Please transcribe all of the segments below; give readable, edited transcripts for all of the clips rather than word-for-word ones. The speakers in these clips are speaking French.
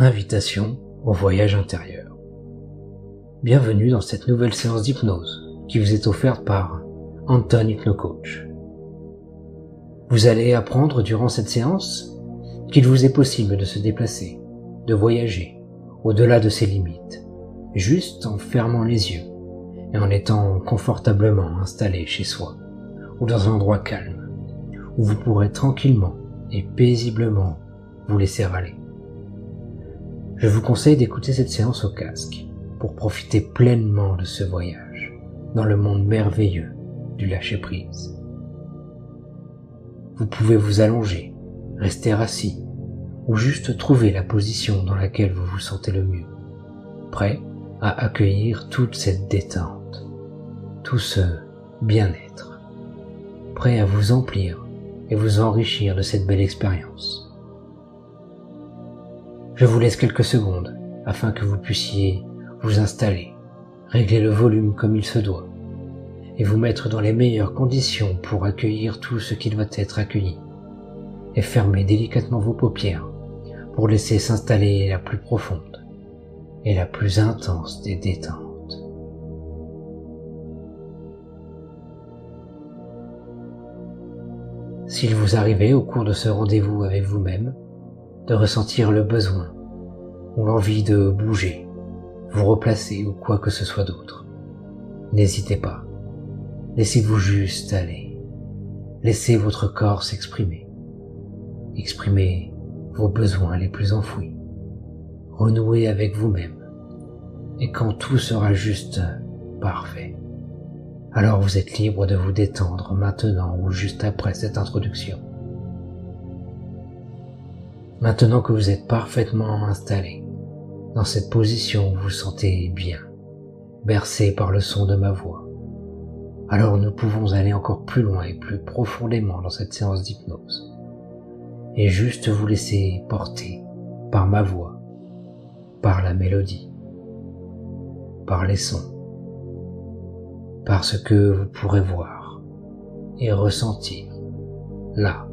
Invitation au voyage intérieur. Bienvenue dans cette nouvelle séance d'hypnose qui vous est offerte par Anton Hypnocoach. Vous allez apprendre durant cette séance qu'il vous est possible de se déplacer, de voyager au-delà de ses limites, juste en fermant les yeux et en étant confortablement installé chez soi ou dans un endroit calme où vous pourrez tranquillement et paisiblement vous laisser aller. Je vous conseille d'écouter cette séance au casque pour profiter pleinement de ce voyage dans le monde merveilleux du lâcher-prise. Vous pouvez vous allonger, rester assis ou juste trouver la position dans laquelle vous vous sentez le mieux, prêt à accueillir toute cette détente, tout ce bien-être, prêt à vous emplir et vous enrichir de cette belle expérience. Je vous laisse quelques secondes afin que vous puissiez vous installer, régler le volume comme il se doit et vous mettre dans les meilleures conditions pour accueillir tout ce qui doit être accueilli et fermer délicatement vos paupières pour laisser s'installer la plus profonde et la plus intense des détentes. S'il vous arrivait au cours de ce rendez-vous avec vous-même de ressentir le besoin ou l'envie de bouger, vous replacer ou quoi que ce soit d'autre, n'hésitez pas. Laissez-vous juste aller. Laissez votre corps s'exprimer. Exprimez vos besoins les plus enfouis. Renouez avec vous-même. Et quand tout sera juste parfait, alors vous êtes libre de vous détendre maintenant ou juste après cette introduction. Maintenant que vous êtes parfaitement installé, dans cette position où vous vous sentez bien, bercé par le son de ma voix, alors nous pouvons aller encore plus loin et plus profondément dans cette séance d'hypnose, et juste vous laisser porter par ma voix, par la mélodie, par les sons, par ce que vous pourrez voir et ressentir là,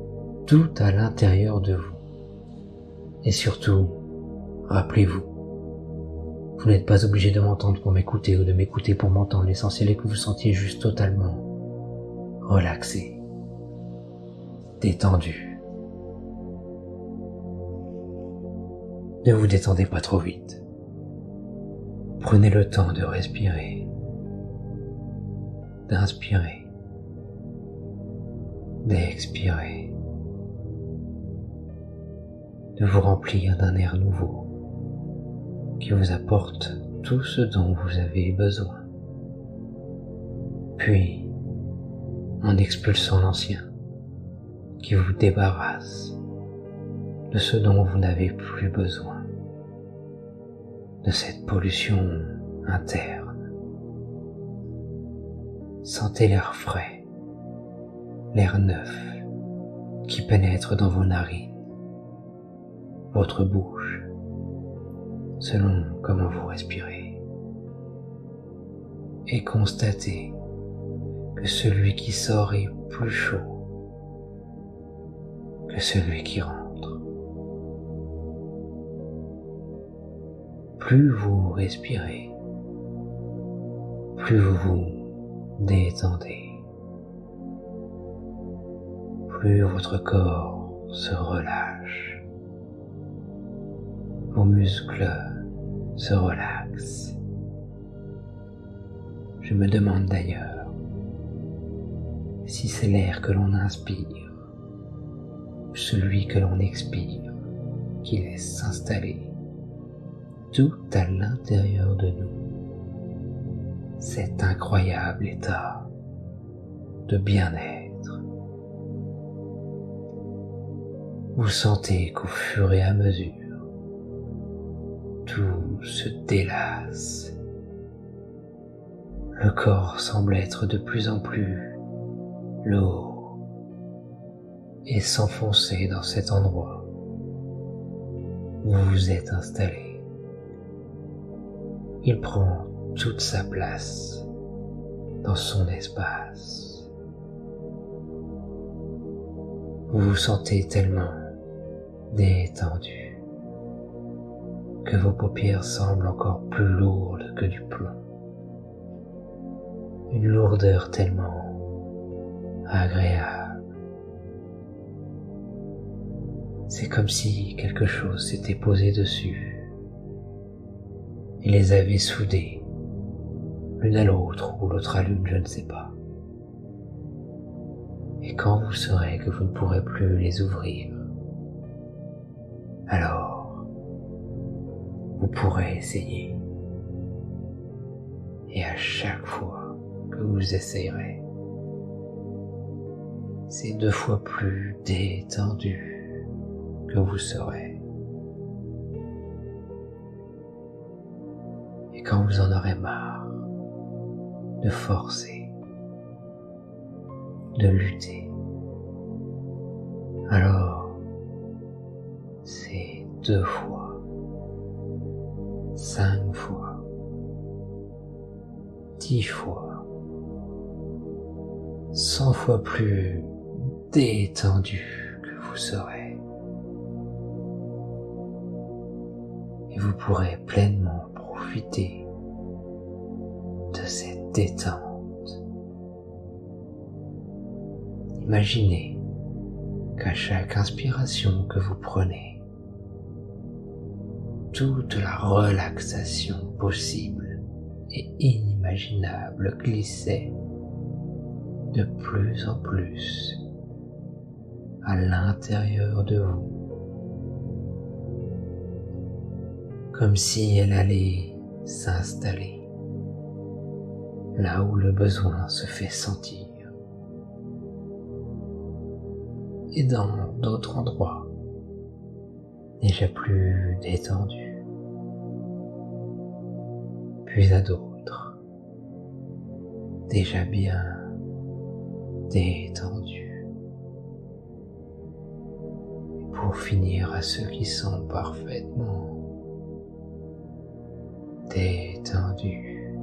tout à l'intérieur de vous. Et surtout, rappelez-vous, vous n'êtes pas obligé de m'entendre pour m'écouter ou de m'écouter pour m'entendre. L'essentiel est que vous sentiez juste totalement relaxé, détendu. Ne vous détendez pas trop vite. Prenez le temps de respirer, d'inspirer, d'expirer, de vous remplir d'un air nouveau qui vous apporte tout ce dont vous avez besoin. Puis, en expulsant l'ancien qui vous débarrasse de ce dont vous n'avez plus besoin, de cette pollution interne. Sentez l'air frais, l'air neuf qui pénètre dans vos narines, votre bouche, selon comment vous respirez, et constatez que celui qui sort est plus chaud que celui qui rentre. Plus vous respirez, plus vous vous détendez, plus votre corps se relâche. Vos muscles se relaxent. Je me demande d'ailleurs si c'est l'air que l'on inspire ou celui que l'on expire qui laisse s'installer tout à l'intérieur de nous cet incroyable état de bien-être. Vous sentez qu'au fur et à mesure, tout se délasse. Le corps semble être de plus en plus lourd et s'enfoncer dans cet endroit où vous vous êtes installé. Il prend toute sa place dans son espace. Vous vous sentez tellement détendu, que vos paupières semblent encore plus lourdes que du plomb. Une lourdeur tellement agréable. C'est comme si quelque chose s'était posé dessus et les avait soudés, l'une à l'autre ou l'autre à l'une, je ne sais pas. Et quand vous saurez que vous ne pourrez plus les ouvrir, alors vous pourrez essayer. Et à chaque fois que vous essayerez, c'est 2 fois plus détendu que vous serez. Et quand vous en aurez marre de forcer, de lutter, alors c'est 2 fois, 5 fois, 10 fois, 100 fois plus détendu que vous serez. Et vous pourrez pleinement profiter de cette détente. Imaginez qu'à chaque inspiration que vous prenez, toute la relaxation possible et inimaginable glissait de plus en plus à l'intérieur de vous, comme si elle allait s'installer là où le besoin se fait sentir. Et dans d'autres endroits, déjà plus détendus, puis à d'autres, déjà bien détendus. Et pour finir à ceux qui sont parfaitement détendus,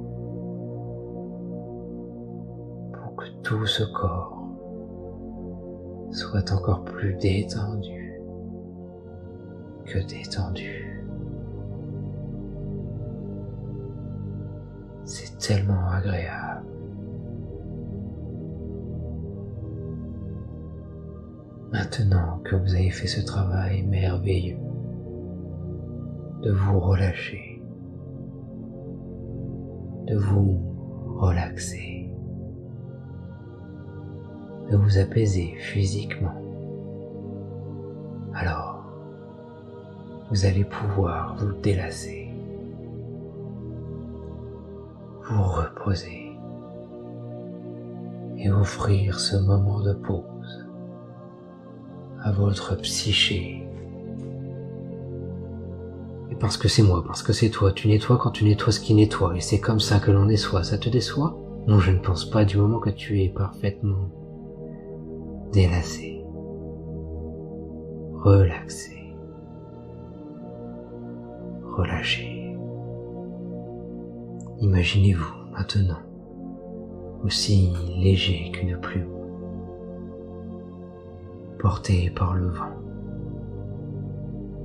pour que tout ce corps soit encore plus détendu que détendu. C'est tellement agréable. Maintenant que vous avez fait ce travail merveilleux de vous relâcher, de vous relaxer, de vous apaiser physiquement, alors vous allez pouvoir vous délasser, vous reposer et offrir ce moment de pause à votre psyché. Et parce que c'est moi, parce que c'est toi, tu nettoies quand tu nettoies ce qui nettoie, et c'est comme ça que l'on déçoit. Ça te déçoit? Non, je ne pense pas, du moment que tu es parfaitement délassé, relaxé, relâché. Imaginez-vous maintenant aussi léger qu'une plume, porté par le vent,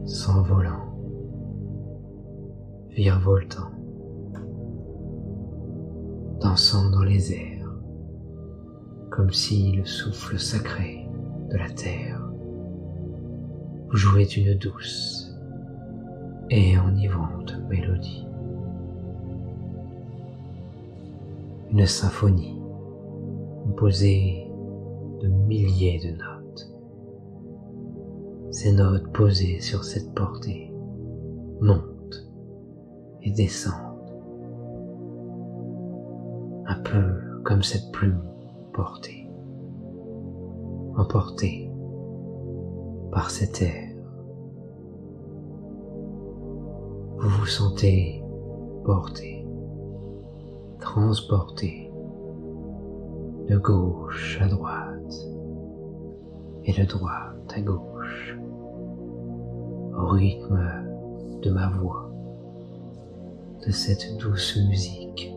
s'envolant, virevoltant, dansant dans les airs, comme si le souffle sacré de la terre vous jouait une douce et enivrante mélodie. Une symphonie composée de milliers de notes. Ces notes posées sur cette portée montent et descendent, un peu comme cette plume portée, emportée par cet air. Vous vous sentez porté, transporté de gauche à droite et de droite à gauche au rythme de ma voix, de cette douce musique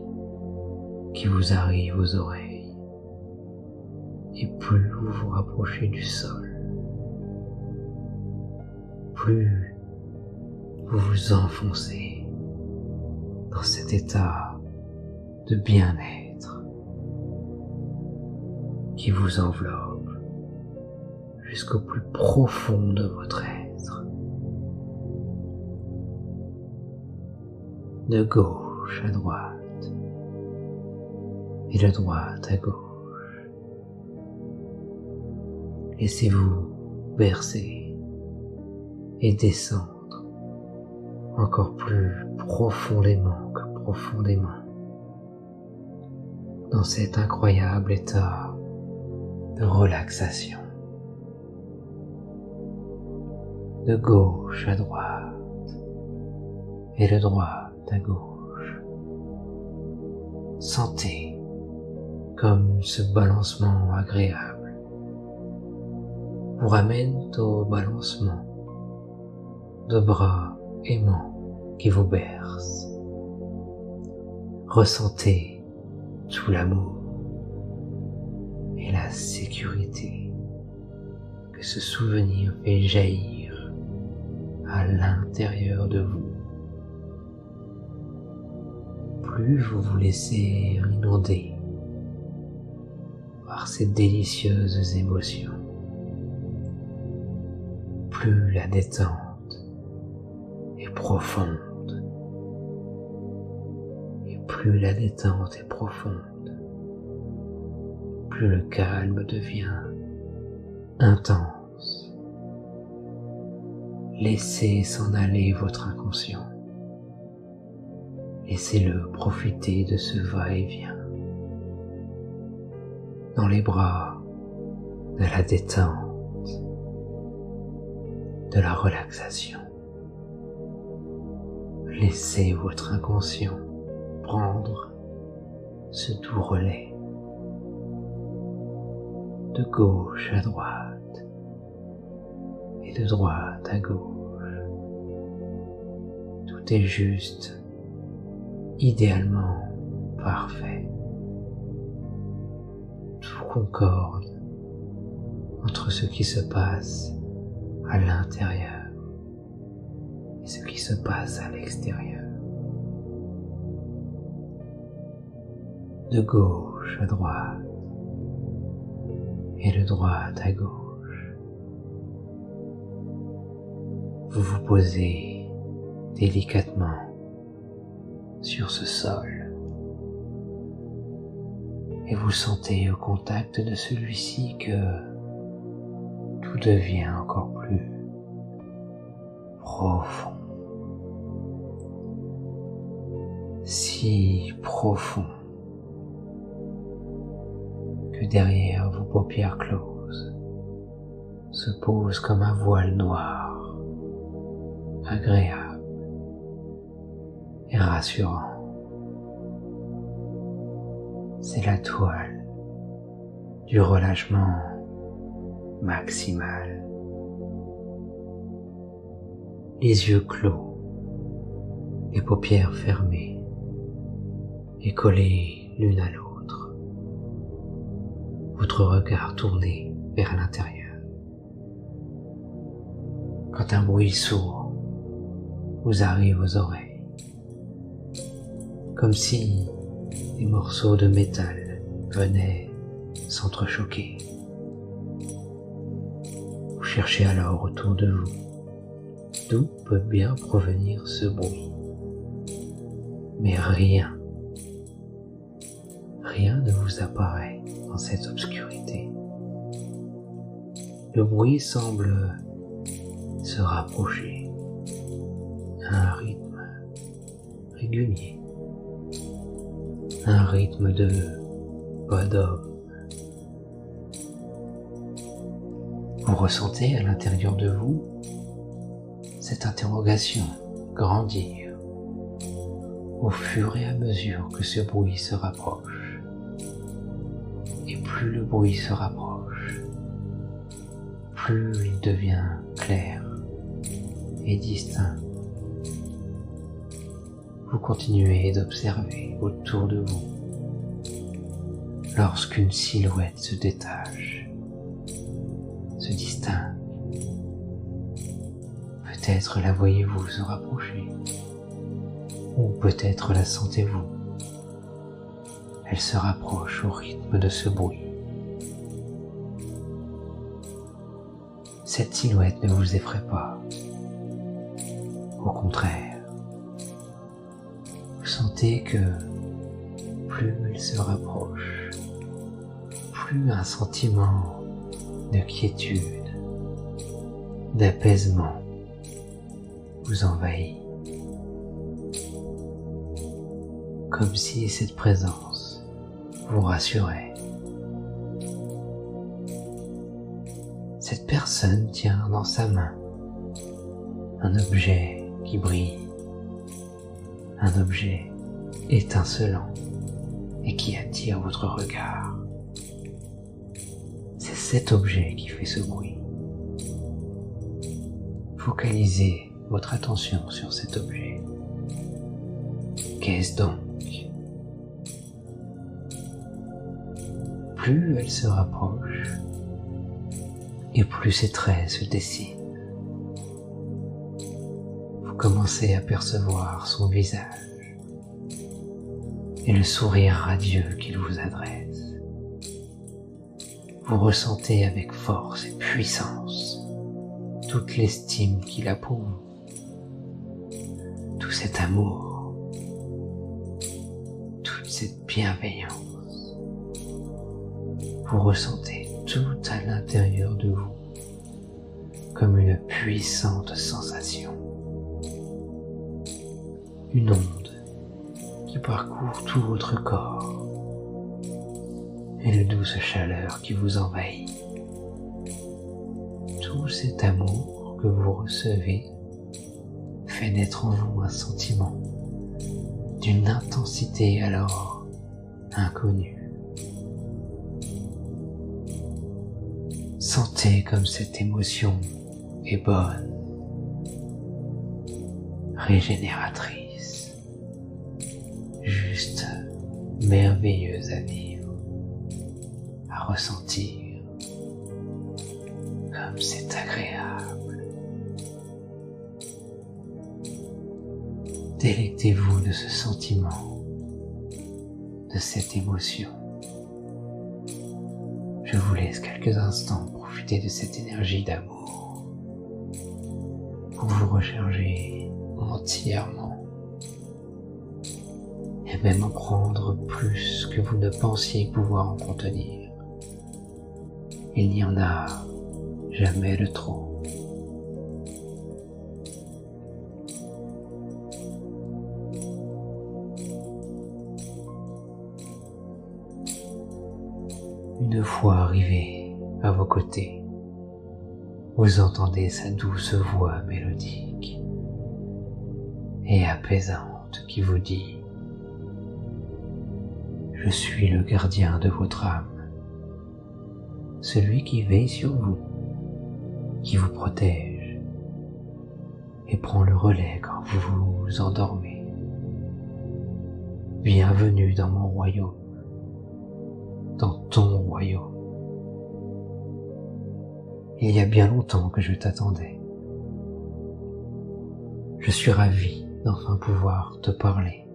qui vous arrive aux oreilles. Et plus vous vous rapprochez du sol, plus vous vous enfoncez dans cet état de bien-être qui vous enveloppe jusqu'au plus profond de votre être. De gauche à droite et de droite à gauche. Laissez-vous bercer et descendre encore plus profondément que profondément dans cet incroyable état de relaxation. De gauche à droite et de droite à gauche. Sentez comme ce balancement agréable vous ramène au balancement de bras aimants qui vous bercent. Ressentez tout l'amour et la sécurité que ce souvenir fait jaillir à l'intérieur de vous. Plus vous vous laissez inonder par ces délicieuses émotions, plus la détente est profonde, et plus la détente est profonde, plus le calme devient intense. Laissez s'en aller votre inconscient. Laissez-le profiter de ce va-et-vient dans les bras de la détente, de la relaxation. Laissez votre inconscient prendre ce doux relais de gauche à droite et de droite à gauche. Tout est juste idéalement parfait. Tout concorde entre ce qui se passe à l'intérieur et ce qui se passe à l'extérieur. De gauche à droite et de droite à gauche. Vous vous posez délicatement sur ce sol et vous sentez au contact de celui-ci que tout devient encore plus profond, si profond que derrière vos paupières closes se pose comme un voile noir, agréable et rassurant. C'est la toile du relâchement maximal. Les yeux clos, les paupières fermées et collées l'une à l'autre. Votre regard tourné vers l'intérieur. Quand un bruit sourd vous arrive aux oreilles, comme si des morceaux de métal venaient s'entrechoquer. Vous cherchez alors autour de vous d'où peut bien provenir ce bruit. Mais rien ne vous apparaît dans cette obscurité. Le bruit semble se rapprocher à un rythme régulier, un rythme de pas d'homme. Vous ressentez à l'intérieur de vous cette interrogation grandir au fur et à mesure que ce bruit se rapproche. Et plus le bruit se rapproche, plus il devient clair et distinct. Vous continuez d'observer autour de vous lorsqu'une silhouette se détache, se distingue, Peut-être la voyez-vous se rapprocher, ou peut-être la sentez-vous. Elle se rapproche au rythme de ce bruit. Cette silhouette ne vous effraie pas. Au contraire, vous sentez que plus elle se rapproche, plus un sentiment de quiétude, d'apaisement vous envahit. Comme si cette présence vous rassurait. Cette personne tient dans sa main un objet qui brille, un objet étincelant et qui attire votre regard. C'est cet objet qui fait ce bruit. Focalisez votre attention sur cet objet. Qu'est-ce donc? Plus elle se rapproche, et plus ses traits se dessinent. Vous commencez à percevoir son visage et le sourire radieux qu'il vous adresse. Vous ressentez avec force et puissance toute l'estime qu'il a pour vous, tout cet amour, toute cette bienveillance. Vous ressentez tout à l'intérieur de vous comme une puissante sensation, une onde qui parcourt tout votre corps et une douce chaleur qui vous envahit. Tout cet amour que vous recevez fait naître en vous un sentiment d'une intensité alors inconnue. Sentez comme cette émotion est bonne, régénératrice, juste merveilleuse à vivre, à ressentir, comme c'est agréable. Délectez-vous de ce sentiment, de cette émotion. Je vous laisse quelques instants profiter de cette énergie d'amour pour vous recharger entièrement et même en prendre plus que vous ne pensiez pouvoir en contenir. Il n'y en a jamais de trop. Une fois arrivé à vos côtés, vous entendez sa douce voix mélodique et apaisante qui vous dit « Je suis le gardien de votre âme, celui qui veille sur vous, qui vous protège et prend le relais quand vous vous endormez. Bienvenue dans mon royaume. Dans ton royaume. Il y a bien longtemps que je t'attendais. Je suis ravi d'enfin pouvoir te parler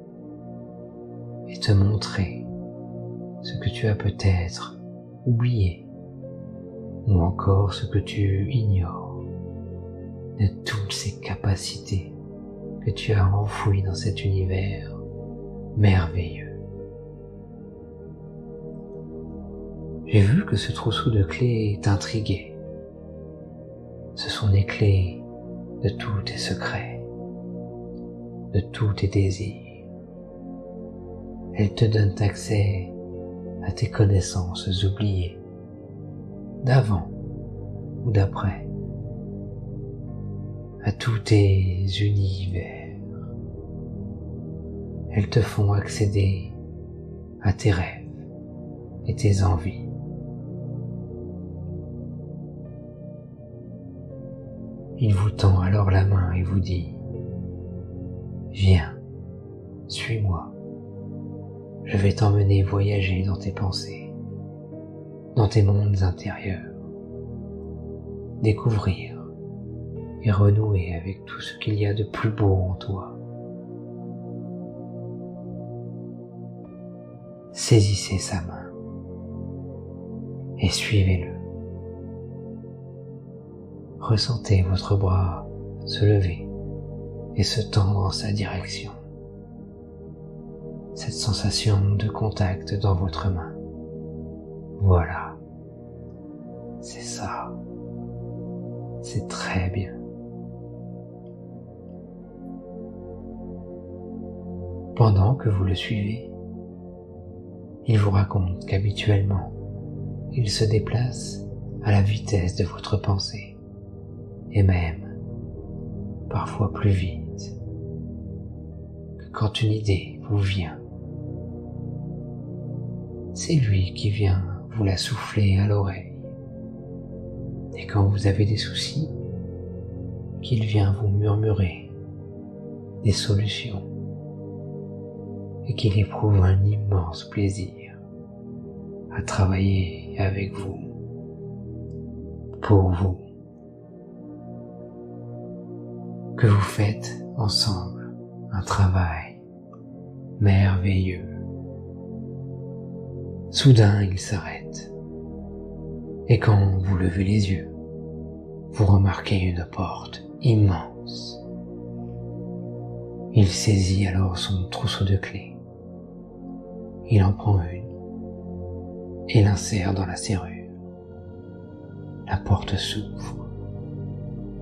et te montrer ce que tu as peut-être oublié ou encore ce que tu ignores de toutes ces capacités que tu as enfouies dans cet univers merveilleux. J'ai vu que ce trousseau de clés t'intriguait. Ce sont les clés de tous tes secrets, de tous tes désirs. Elles te donnent accès à tes connaissances oubliées, d'avant ou d'après, à tous tes univers. Elles te font accéder à tes rêves et tes envies. Il vous tend alors la main et vous dit « Viens, suis-moi, je vais t'emmener voyager dans tes pensées, dans tes mondes intérieurs, découvrir et renouer avec tout ce qu'il y a de plus beau en toi. Saisissez sa main et suivez-le. Ressentez votre bras se lever et se tendre en sa direction. Cette sensation de contact dans votre main. Voilà. C'est ça. C'est très bien. Pendant que vous le suivez, il vous raconte qu'habituellement, il se déplace à la vitesse de votre pensée, et même parfois plus vite, que quand une idée vous vient, c'est lui qui vient vous la souffler à l'oreille. Et quand vous avez des soucis, qu'il vient vous murmurer des solutions et qu'il éprouve un immense plaisir à travailler avec vous, pour vous, que vous faites ensemble un travail merveilleux. Soudain, il s'arrête, et quand vous levez les yeux, vous remarquez une porte immense. Il saisit alors son trousseau de clés. Il en prend une et l'insère dans la serrure. La porte s'ouvre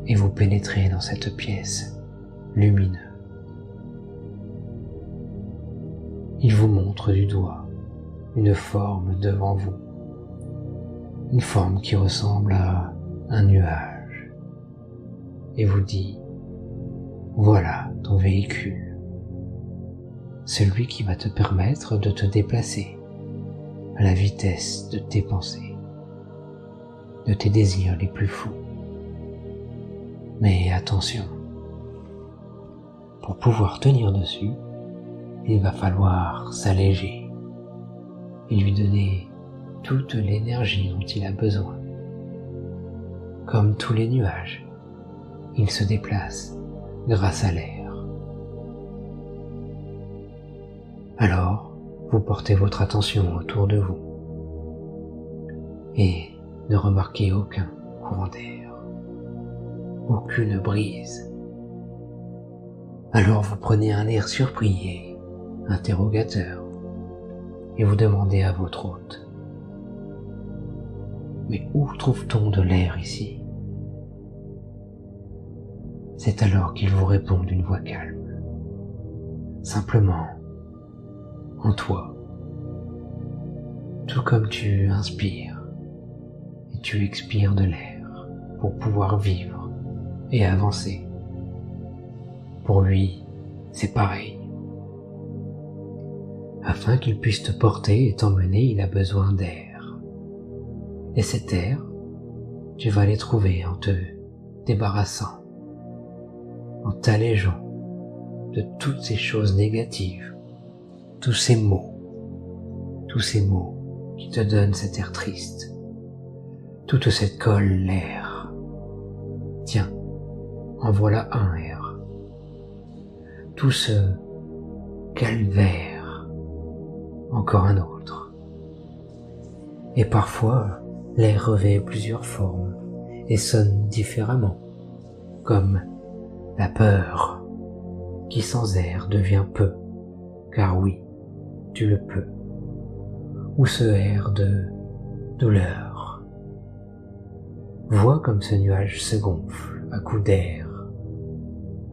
et vous pénétrez dans cette pièce lumineuse. Il vous montre du doigt une forme devant vous, une forme qui ressemble à un nuage, et vous dit: voilà ton véhicule, celui qui va te permettre de te déplacer à la vitesse de tes pensées, de tes désirs les plus fous. Mais attention, pour pouvoir tenir dessus, il va falloir s'alléger et lui donner toute l'énergie dont il a besoin. Comme tous les nuages, il se déplace grâce à l'air. Alors, vous portez votre attention autour de vous et ne remarquez aucun courant d'air, aucune brise. Alors vous prenez un air surpris et interrogateur et vous demandez à votre hôte: mais où trouve-t-on de l'air ici? C'est alors qu'il vous répond d'une voix calme: simplement en toi. Tout comme tu inspires et tu expires de l'air pour pouvoir vivre et avancer. Pour lui, c'est pareil. Afin qu'il puisse te porter et t'emmener, il a besoin d'air. Et cet air, tu vas les trouver en te débarrassant, en t'allégeant de toutes ces choses négatives, tous ces mots qui te donnent cet air triste, toute cette colère. Tiens, en voilà un air. Tout ce calvaire, encore un autre. Et parfois, l'air revêt plusieurs formes et sonne différemment, comme la peur, qui sans air devient peu, car oui, tu le peux, ou ce air de douleur. Vois comme ce nuage se gonfle à coups d'air.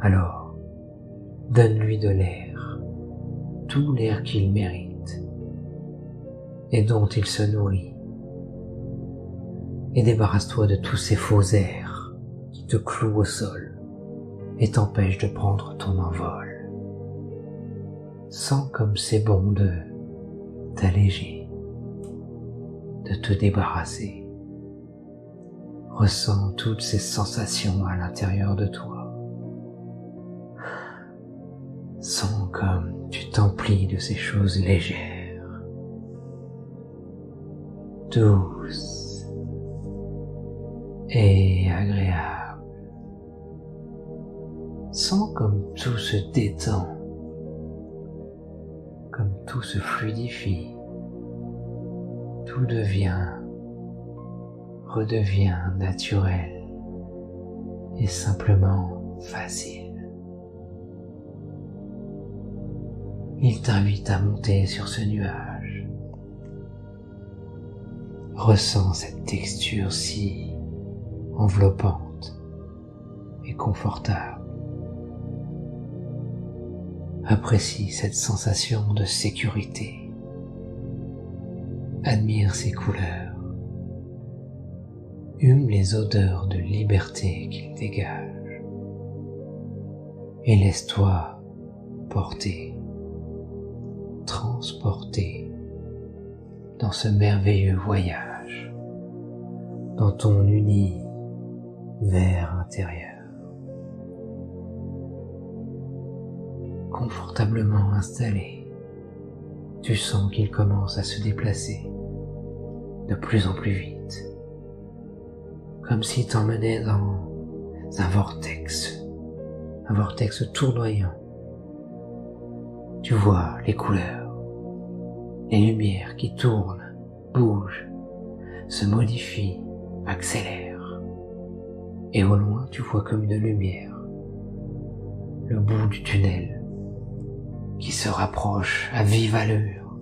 Alors, donne-lui de l'air, tout l'air qu'il mérite et dont il se nourrit, et débarrasse-toi de tous ces faux airs qui te clouent au sol et t'empêchent de prendre ton envol. Sens comme c'est bon de t'alléger, de te débarrasser. Ressens toutes ces sensations à l'intérieur de toi. Sens comme tu t'emplis de ces choses légères, douces et agréables. Sens comme tout se détend, comme tout se fluidifie, tout redevient naturel et simplement facile. Il t'invite à monter sur ce nuage. Ressens cette texture si enveloppante et confortable. Apprécie cette sensation de sécurité. Admire ses couleurs. Hume les odeurs de liberté qu'il dégage. Et laisse-toi porter, transporter dans ce merveilleux voyage dans ton univers intérieur. Confortablement installé, tu sens qu'il commence à se déplacer de plus en plus vite, comme s'il t'emmenait dans un vortex tournoyant. Tu vois les couleurs, les lumières qui tournent, bougent, se modifient, accélèrent. Et au loin, tu vois comme une lumière, le bout du tunnel, qui se rapproche à vive allure.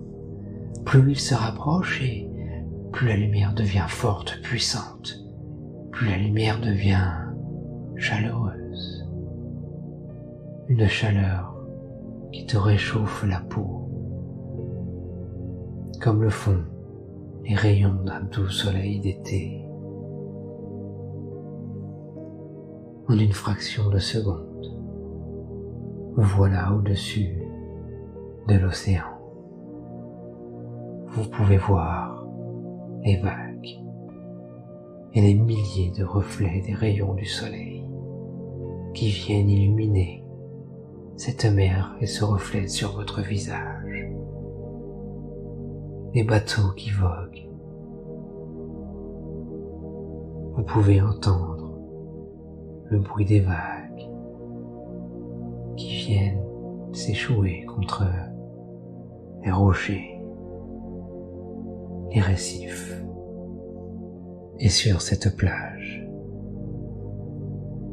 Plus il se rapproche et plus la lumière devient forte, puissante, plus la lumière devient chaleureuse. Une chaleur qui te réchauffe la peau, comme le font les rayons d'un doux soleil d'été. En une fraction de seconde, vous voilà au-dessus de l'océan. Vous pouvez voir les vagues et les milliers de reflets des rayons du soleil qui viennent illuminer cette mer et se reflètent sur votre visage. Les bateaux qui voguent. Vous pouvez entendre le bruit des vagues qui viennent s'échouer contre les rochers, les récifs. Et sur cette plage,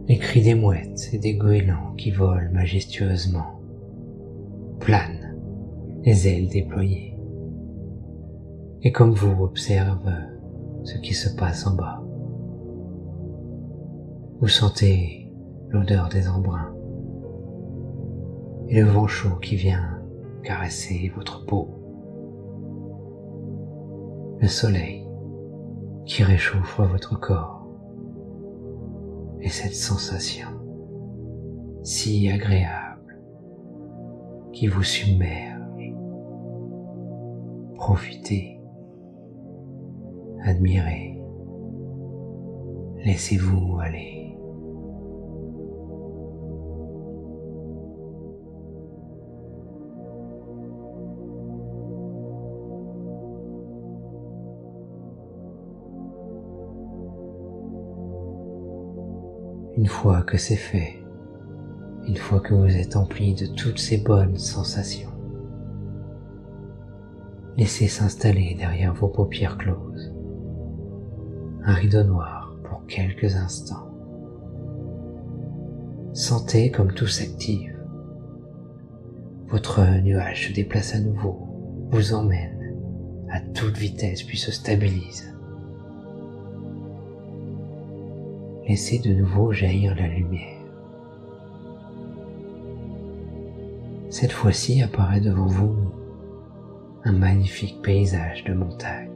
les cris des mouettes et des goélands qui volent majestueusement, planent, les ailes déployées, et comme vous observe ce qui se passe en bas. Vous sentez l'odeur des embruns et le vent chaud qui vient caresser votre peau. Le soleil qui réchauffe votre corps. Et cette sensation si agréable qui vous submerge. Profitez, admirez, laissez-vous aller. Une fois que c'est fait, une fois que vous êtes empli de toutes ces bonnes sensations, laissez s'installer derrière vos paupières closes un rideau noir pour quelques instants. Sentez comme tout s'active. Votre nuage se déplace à nouveau, vous emmène à toute vitesse puis se stabilise. Laissez de nouveau jaillir la lumière. Cette fois-ci apparaît devant vous un magnifique paysage de montagne.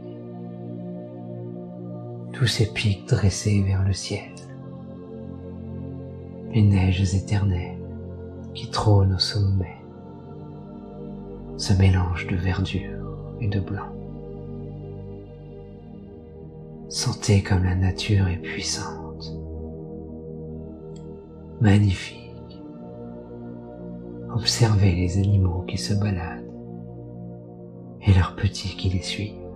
Tous ces pics dressés vers le ciel. Les neiges éternelles qui trônent au sommet. Ce mélange de verdure et de blanc. Sentez comme la nature est puissante. Magnifique. Observez les animaux qui se baladent et leurs petits qui les suivent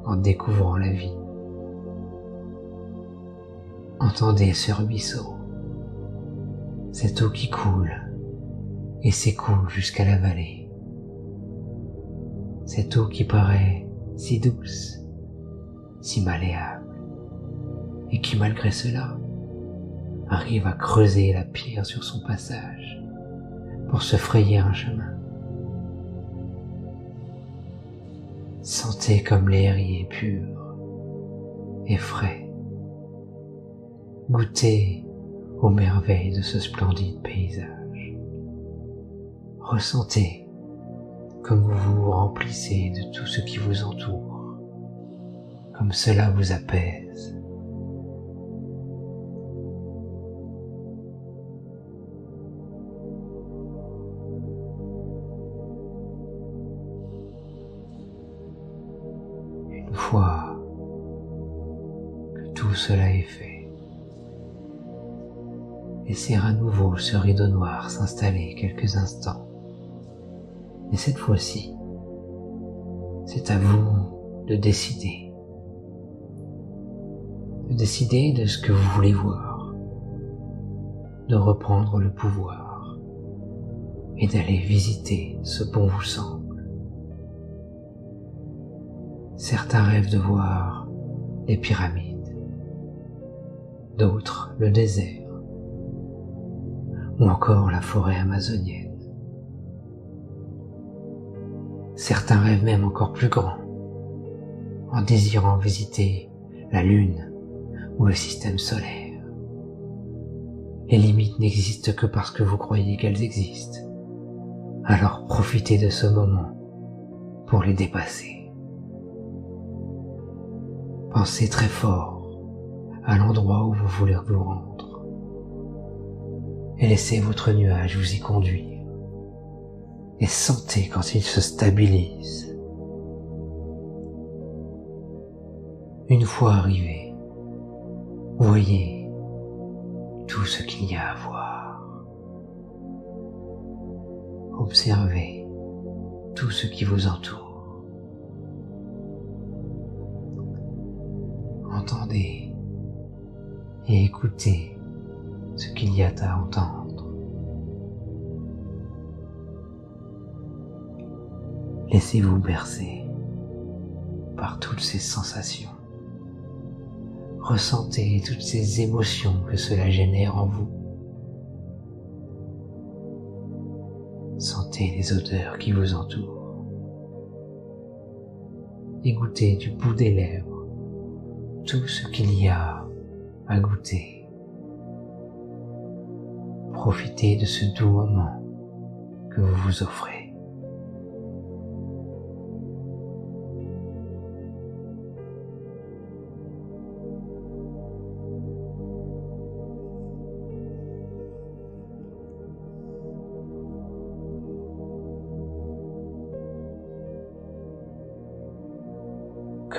en découvrant la vie. Entendez ce ruisseau Cette eau qui coule et s'écoule jusqu'à la vallée. Cette eau qui paraît si douce, si malléable, et qui malgré cela arrive à creuser la pierre sur son passage pour se frayer un chemin. Sentez comme l'air y est pur et frais. Goûtez aux merveilles de ce splendide paysage. Ressentez comme vous vous remplissez de tout ce qui vous entoure, comme cela vous apaise. Une fois que tout cela est fait, laissez à nouveau ce rideau noir s'installer quelques instants. Et cette fois-ci, c'est à vous de décider. De décider de ce que vous voulez voir, de reprendre le pouvoir et d'aller visiter ce bon vous semble. Certains rêvent de voir les pyramides, d'autres le désert, ou encore la forêt amazonienne. Certains rêvent même encore plus grand, en désirant visiter la Lune ou le système solaire. Les limites n'existent que parce que vous croyez qu'elles existent. Alors profitez de ce moment pour les dépasser. Pensez très fort à l'endroit où vous voulez vous rendre et laissez votre nuage vous y conduire. Et sentez quand il se stabilise. Une fois arrivé, voyez tout ce qu'il y a à voir. Observez tout ce qui vous entoure. Entendez et écoutez ce qu'il y a à entendre. Laissez-vous bercer par toutes ces sensations. Ressentez toutes ces émotions que cela génère en vous. Sentez les odeurs qui vous entourent. Et goûtez du bout des lèvres tout ce qu'il y a à goûter. Profitez de ce doux moment que vous vous offrez.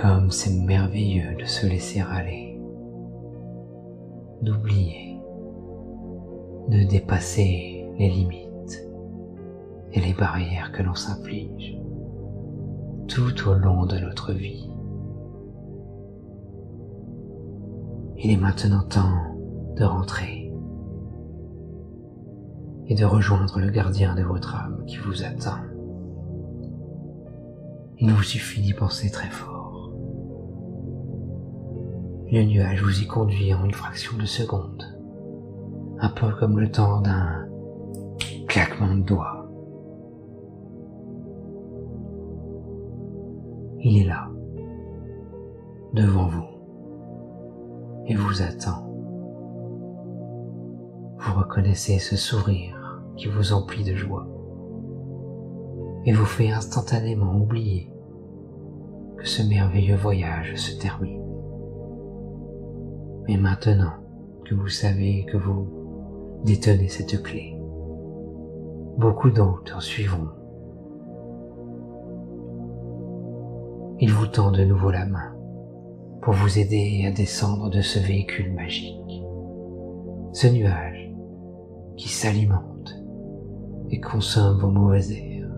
Comme c'est merveilleux de se laisser aller, d'oublier, de dépasser les limites et les barrières que l'on s'inflige tout au long de notre vie. Il est maintenant temps de rentrer et de rejoindre le gardien de votre âme qui vous attend. Il vous suffit d'y penser très fort. Le nuage vous y conduit en une fraction de seconde, un peu comme le temps d'un claquement de doigts. Il est là, devant vous, et vous attend. Vous reconnaissez ce sourire qui vous emplit de joie et vous fait instantanément oublier que ce merveilleux voyage se termine. Mais maintenant que vous savez que vous détenez cette clé, beaucoup d'autres en suivront. Il vous tend de nouveau la main pour vous aider à descendre de ce véhicule magique, ce nuage qui s'alimente et consomme vos mauvais airs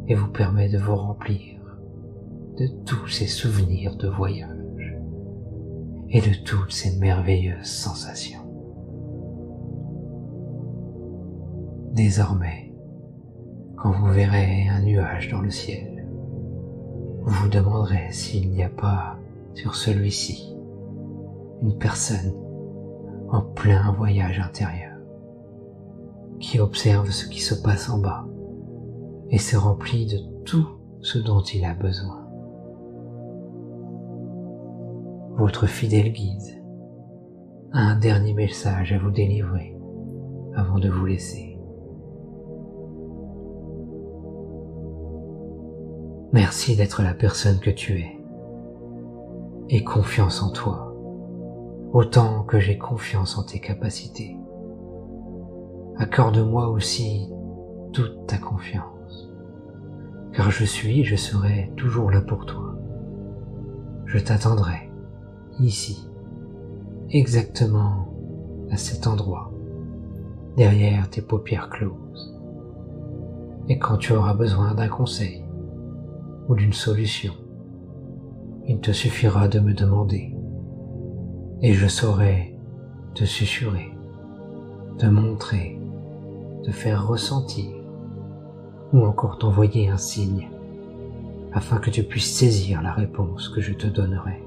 et vous permet de vous remplir de tous ces souvenirs de voyage et de toutes ces merveilleuses sensations. Désormais, quand vous verrez un nuage dans le ciel, vous vous demanderez s'il n'y a pas sur celui-ci une personne en plein voyage intérieur qui observe ce qui se passe en bas et se remplit de tout ce dont il a besoin. Votre fidèle guide a un dernier message à vous délivrer avant de vous laisser. Merci d'être la personne que tu es. Aie confiance en toi, autant que j'ai confiance en tes capacités. Accorde-moi aussi toute ta confiance, car je serai toujours là pour toi. Je t'attendrai, ici, exactement à cet endroit, derrière tes paupières closes. Et quand tu auras besoin d'un conseil ou d'une solution, il te suffira de me demander, et je saurai te susurrer, te montrer, te faire ressentir, ou encore t'envoyer un signe, afin que tu puisses saisir la réponse que je te donnerai.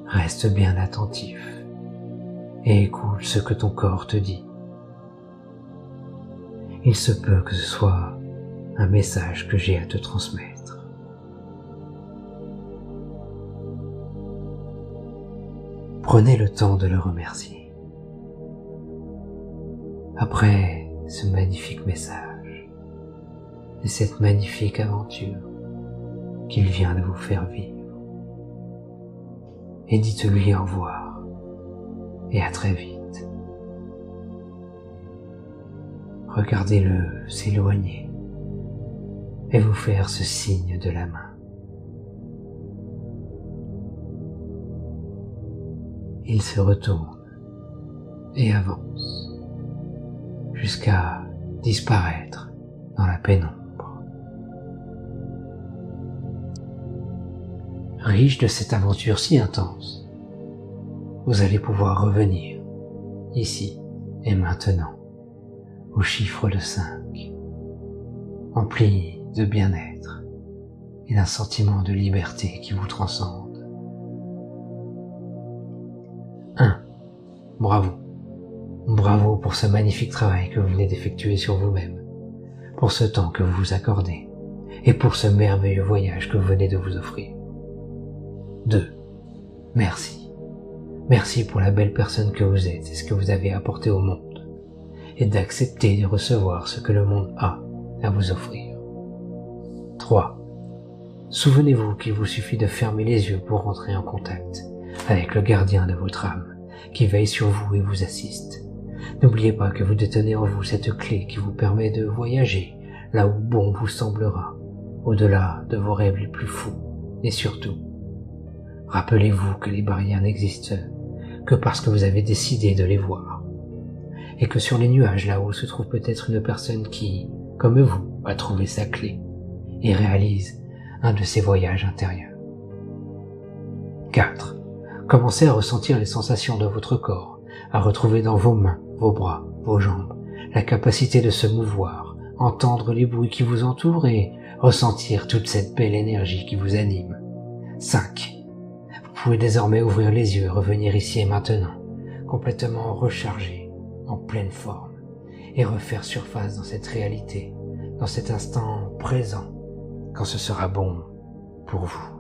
Reste bien attentif et écoute ce que ton corps te dit. Il se peut que ce soit un message que j'ai à te transmettre. Prenez le temps de le remercier. Après ce magnifique message et cette magnifique aventure qu'il vient de vous faire vivre, et dites-lui au revoir et à très vite. Regardez-le s'éloigner et vous faire ce signe de la main. Il se retourne et avance jusqu'à disparaître dans la pénombre. Riche de cette aventure si intense, vous allez pouvoir revenir, ici et maintenant, au chiffre de 5, empli de bien-être et d'un sentiment de liberté qui vous transcende. 1. Bravo. Bravo pour ce magnifique travail que vous venez d'effectuer sur vous-même, pour ce temps que vous vous accordez et pour ce merveilleux voyage que vous venez de vous offrir. 2. Merci. Merci pour la belle personne que vous êtes et ce que vous avez apporté au monde, et d'accepter de recevoir ce que le monde a à vous offrir. 3. Souvenez-vous qu'il vous suffit de fermer les yeux pour rentrer en contact avec le gardien de votre âme, qui veille sur vous et vous assiste. N'oubliez pas que vous détenez en vous cette clé qui vous permet de voyager là où bon vous semblera, au-delà de vos rêves les plus fous, et surtout, rappelez-vous que les barrières n'existent que parce que vous avez décidé de les voir, et que sur les nuages là-haut se trouve peut-être une personne qui, comme vous, a trouvé sa clé et réalise un de ses voyages intérieurs. 4. Commencez à ressentir les sensations de votre corps, à retrouver dans vos mains, vos bras, vos jambes, la capacité de se mouvoir, entendre les bruits qui vous entourent et ressentir toute cette belle énergie qui vous anime. 5. Vous pouvez désormais ouvrir les yeux et revenir ici et maintenant, complètement rechargé, en pleine forme, et refaire surface dans cette réalité, dans cet instant présent, quand ce sera bon pour vous.